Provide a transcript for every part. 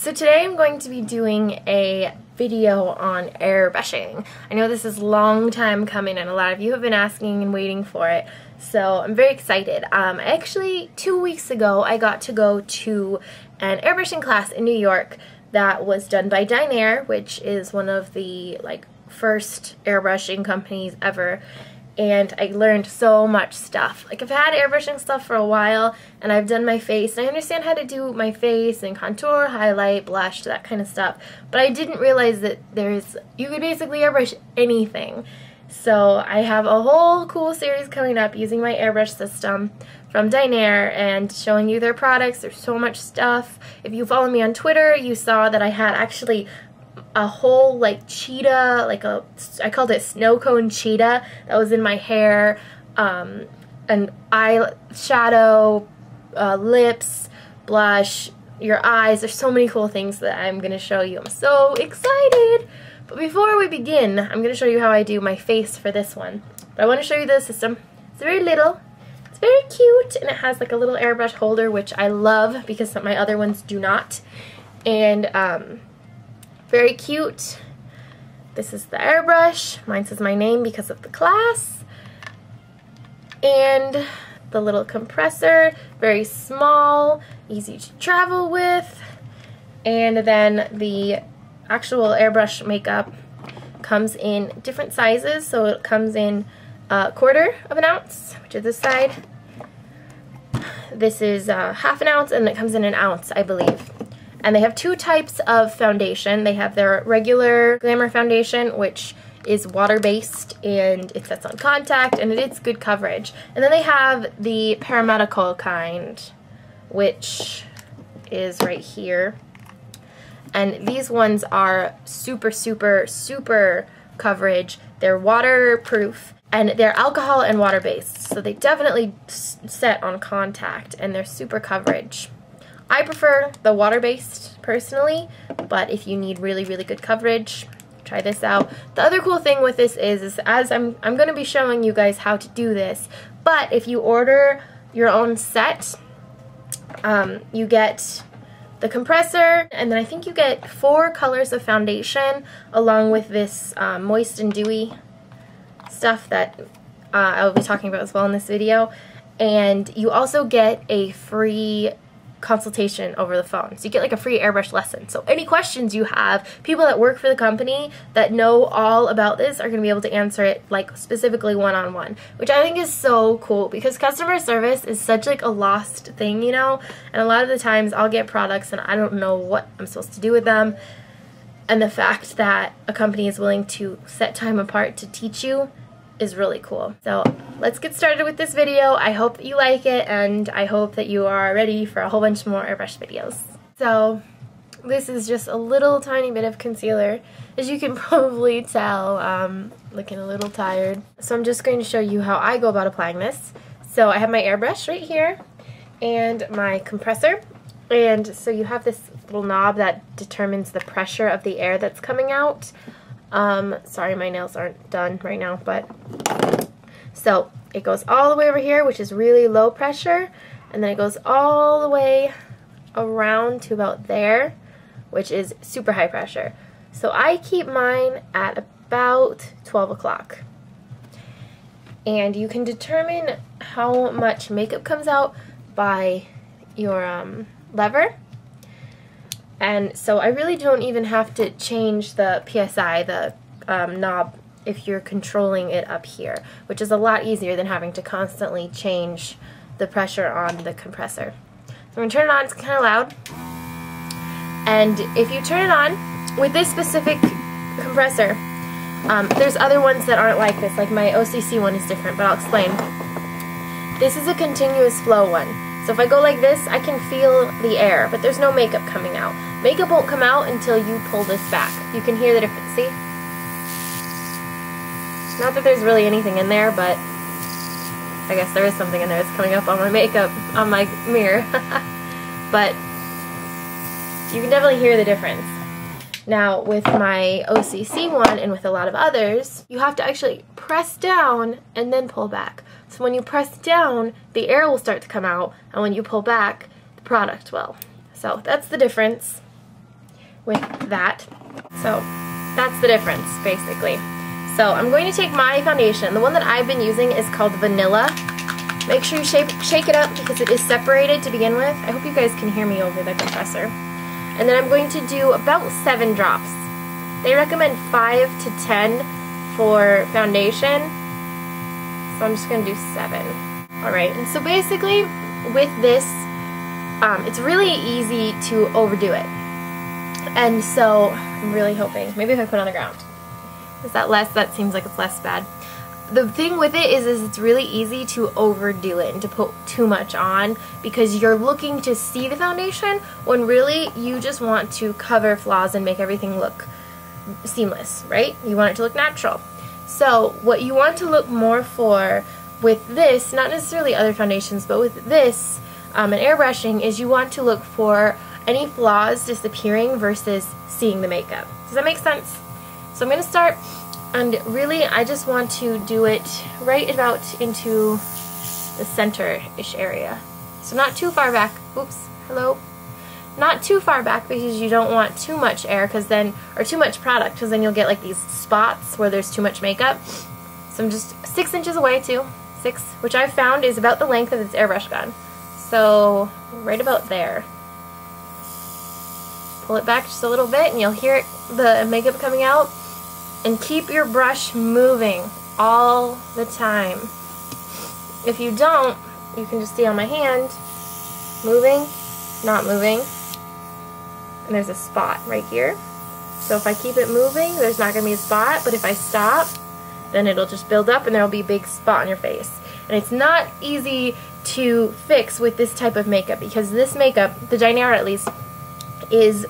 So today I'm going to be doing a video on airbrushing. I know this is a long time coming and a lot of you have been asking and waiting for it, so I'm very excited. Actually 2 weeks ago I got to go to an airbrushing class in New York that was done by Dinair, which is one of the first airbrushing companies ever. And I learned so much stuff. I've had airbrushing stuff for a while, and I've done my face, and I understand how to do my face and contour, highlight, blush, that kind of stuff. But I didn't realize that you could basically airbrush anything. So I have a whole cool series coming up using my airbrush system from Dinair and showing you their products. There's so much stuff. If you follow me on Twitter, you saw that I had actually a whole cheetah, I called it snow cone cheetah, that was in my hair, an eyeshadow, lips, blush, your eyes. There's so many cool things that I'm going to show you. I'm so excited! But before we begin, I'm going to show you how I do my face for this one. But I want to show you the system. It's very little, it's very cute, and it has a little airbrush holder, which I love because my other ones do not. And very cute. This is the airbrush. Mine says my name because of the class. And the little compressor, very small, easy to travel with. And then the actual airbrush makeup comes in different sizes. So it comes in a 1/4 of an ounce, which is this side. This is 1/2 ounce, and it comes in 1 ounce, I believe. And they have 2 types of foundation. They have their regular Glamour foundation, which is water-based and it sets on contact and it's good coverage. And then they have the paramedical kind, which is right here. And these ones are super, super, super coverage. They're waterproof and they're alcohol and water-based. So they definitely set on contact and they're super coverage. I prefer the water-based personally, but if you need really, really good coverage, try this out. The other cool thing with this is as I'm going to be showing you guys how to do this, but if you order your own set, you get the compressor, and then I think you get 4 colors of foundation along with this moist and dewy stuff that I will be talking about as well in this video. And you also get a free consultation over the phone. So you get a free airbrush lesson. So any questions you have, people that work for the company that know all about this are going to be able to answer it specifically one-on-one, which I think is so cool because customer service is such a lost thing, you know, and a lot of the times I'll get products and I don't know what I'm supposed to do with them, and the fact that a company is willing to set time apart to teach you is really cool. So let's get started with this video. I hope that you like it, and I hope that you are ready for a whole bunch more airbrush videos. So this is just a little tiny bit of concealer. As you can probably tell, looking a little tired. So I'm just going to show you how I go about applying this. So I have my airbrush right here and my compressor. And so you have this little knob that determines the pressure of the air that's coming out. Sorry, my nails aren't done right now, but so it goes all the way over here, which is really low pressure, and then it goes all the way around to about there, which is super high pressure. So I keep mine at about 12 o'clock. And you can determine how much makeup comes out by your lever. And so I really don't even have to change the PSI, the knob, if you're controlling it up here, which is a lot easier than having to constantly change the pressure on the compressor. So I'm going to turn it on. It's kind of loud. And if you turn it on, with this specific compressor, there's other ones that aren't like this, like my OCC one is different, but I'll explain. This is a continuous flow one. So if I go like this, I can feel the air, but there's no makeup coming out. Makeup won't come out until you pull this back. You can hear the difference, see? Not that there's really anything in there, but I guess there is something in there that's coming up on my makeup, on my mirror. But you can definitely hear the difference. Now, with my OCC one and with a lot of others, you have to actually press down and then pull back. So when you press down, the air will start to come out, and when you pull back, the product will. So that's the difference. with that. So that's the difference, basically. So I'm going to take my foundation. The one that I've been using is called Vanilla. Make sure you shake it up because it is separated to begin with. I hope you guys can hear me over the compressor. And then I'm going to do about 7 drops. They recommend 5 to 10 for foundation, so I'm just going to do 7. Alright, and so basically with this, it's really easy to overdo it. And so I'm really hoping, maybe if I put it on the ground. Is that less? That seems like it's less bad. The thing with it is it's really easy to overdo it and to put too much on because you're looking to see the foundation when really you just want to cover flaws and make everything look seamless, right? You want it to look natural. So what you want to look more for with this, not necessarily other foundations, but with this and airbrushing, is you want to look for any flaws disappearing versus seeing the makeup. Does that make sense? So I'm going to start, and really I just want to do it right about into the center-ish area. So not too far back. Oops, hello. Not too far back because you don't want too much air, because then, or too much product, because then you'll get like these spots where there's too much makeup. So I'm just 6 inches away too. 6, which I've found is about the length of this airbrush gun. So right about there. Pull it back just a little bit and you'll hear it, the makeup coming out. And keep your brush moving all the time. If you don't, you can just see on my hand, moving, not moving. And there's a spot right here. So if I keep it moving, there's not going to be a spot, but if I stop, then it'll just build up and there'll be a big spot on your face. And it's not easy to fix with this type of makeup because this makeup, the Dinair at least, is,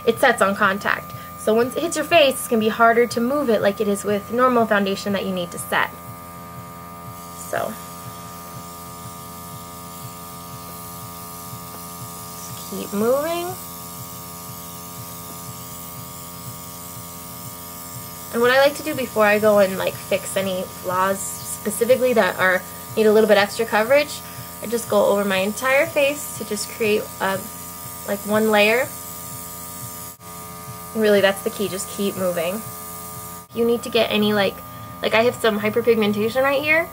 it sets on contact. So once it hits your face, it's going to be harder to move it like it is with normal foundation that you need to set. So, just keep moving. And what I like to do before I go and like fix any flaws specifically that need a little bit extra coverage, I just go over my entire face to just create like one layer. And really that's the key, just keep moving. If you need to get any like I have some hyperpigmentation right here,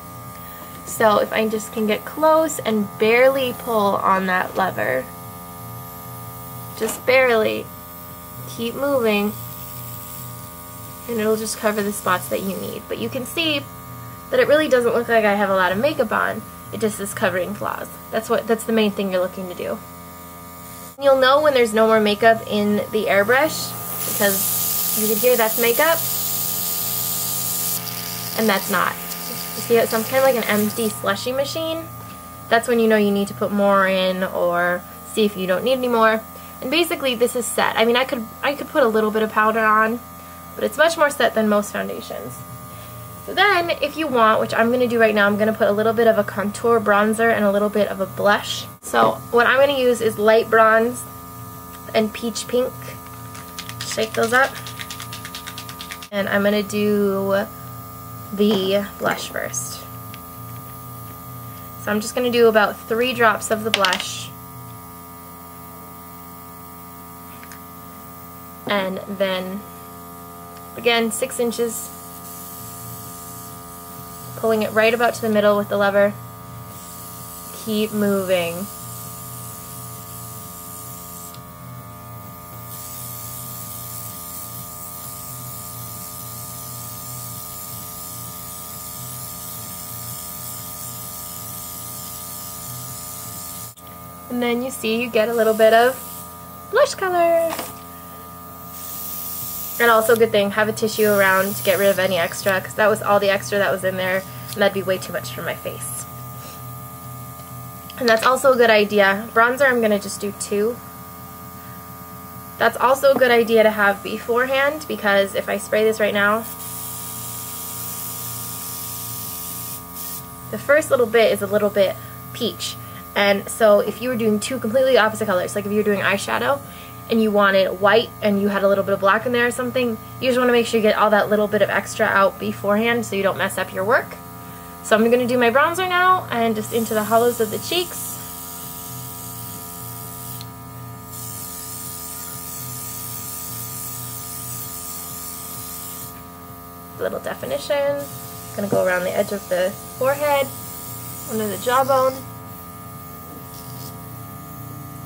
so if I just can get close and barely pull on that lever, just barely, keep moving, and it'll just cover the spots that you need. But you can see that it really doesn't look like I have a lot of makeup on. It just is covering flaws. That's the main thing you're looking to do. You'll know when there's no more makeup in the airbrush because you can hear that's makeup and that's not. You see it's kind of like an empty slushy machine. That's when you know you need to put more in or see if you don't need any more. And basically this is set. I mean, I could put a little bit of powder on, but it's much more set than most foundations. So then, if you want, which I'm going to do right now, I'm going to put a little bit of a contour bronzer and a little bit of a blush. So what I'm going to use is light bronze and peach pink. Shake those up. And I'm going to do the blush first. So I'm just going to do about 3 drops of the blush. And then, again, 6 inches. Pulling it right about to the middle with the lever. Keep moving. And then you see you get a little bit of blush color. And also, good thing, have a tissue around to get rid of any extra, because that was all the extra that was in there, and that'd be way too much for my face. And that's also a good idea. Bronzer, I'm going to just do 2. That's also a good idea to have beforehand, because if I spray this right now, the first little bit is a little bit peach. And so if you were doing 2 completely opposite colors, like if you were doing eyeshadow, and you wanted white and you had a little bit of black in there or something, you just want to make sure you get all that little bit of extra out beforehand so you don't mess up your work. So I'm going to do my bronzer now and just into the hollows of the cheeks. a little definition. Gonna go around the edge of the forehead, under the jawbone.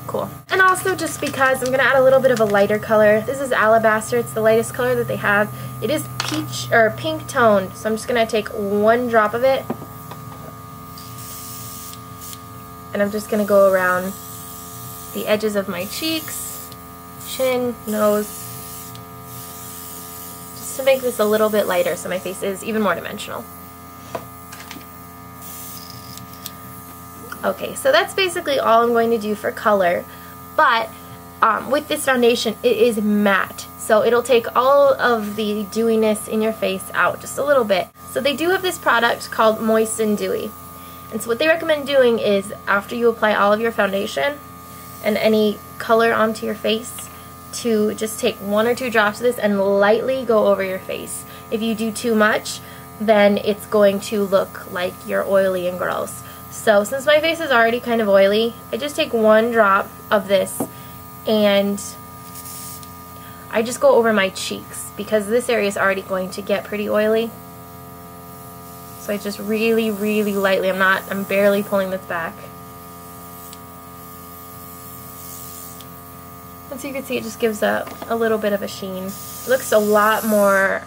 Cool. And also, just because I'm gonna add a little bit of a lighter color. This is Alabaster. It's the lightest color that they have. It is peach or pink toned, so I'm just gonna take 1 drop of it, and I'm just gonna go around the edges of my cheeks, chin, nose, just to make this a little bit lighter so my face is even more dimensional. Okay, so that's basically all I'm going to do for color, but with this foundation, it is matte, so it'll take all of the dewiness in your face out just a little bit. So they do have this product called Moist and Dewy, and so what they recommend doing is, after you apply all of your foundation and any color onto your face, to just take 1 or 2 drops of this and lightly go over your face. If you do too much, then it's going to look like you're oily and gross. So since my face is already kind of oily, I just take 1 drop of this and I just go over my cheeks, because this area is already going to get pretty oily. So I just really, really lightly, I'm barely pulling this back. And so you can see it just gives a little bit of a sheen. It looks a lot more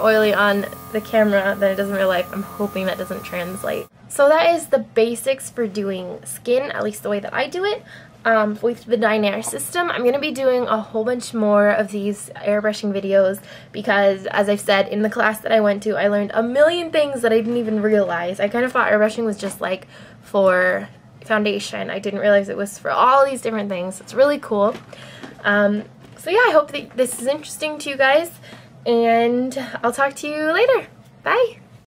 oily on the camera than it does in real life. I'm hoping that doesn't translate. So that is the basics for doing skin, at least the way that I do it. With the Dinair system, I'm going to be doing a whole bunch more of these airbrushing videos, because, as I've said, in the class that I went to, I learned a million things that I didn't even realize. I kind of thought airbrushing was just like for foundation. I didn't realize it was for all these different things. It's really cool. So yeah, I hope that this is interesting to you guys, and I'll talk to you later. Bye!